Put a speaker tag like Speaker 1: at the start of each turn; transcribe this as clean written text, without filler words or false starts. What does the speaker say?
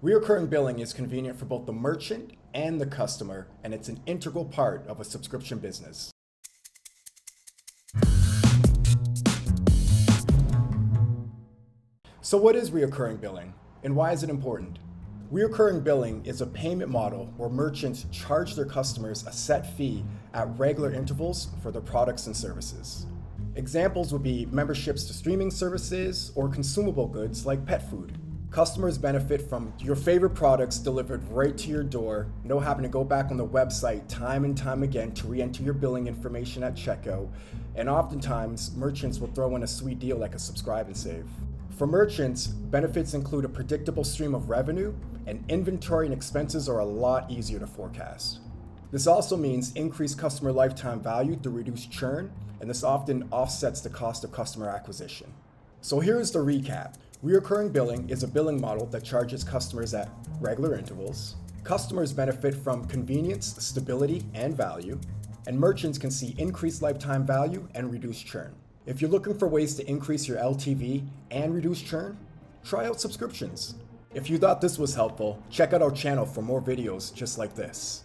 Speaker 1: Recurring billing is convenient for both the merchant and the customer, and it's an integral part of a subscription business. So what is recurring billing, and why is it important? Recurring billing is a payment model where merchants charge their customers a set fee at regular intervals for their products and services. Examples would be memberships to streaming services or consumable goods like pet food. Customers benefit from your favorite products delivered right to your door, no having to go back on the website time and time again to re-enter your billing information at checkout, and oftentimes merchants will throw in a sweet deal like a subscribe and save. For merchants, benefits include a predictable stream of revenue, and inventory and expenses are a lot easier to forecast. This also means increased customer lifetime value through reduced churn, and this often offsets the cost of customer acquisition. So here's the recap. Recurring billing is a billing model that charges customers at regular intervals. Customers benefit from convenience, stability, and value, and merchants can see increased lifetime value and reduced churn. If you're looking for ways to increase your LTV and reduce churn, try out subscriptions. If you thought this was helpful, check out our channel for more videos just like this.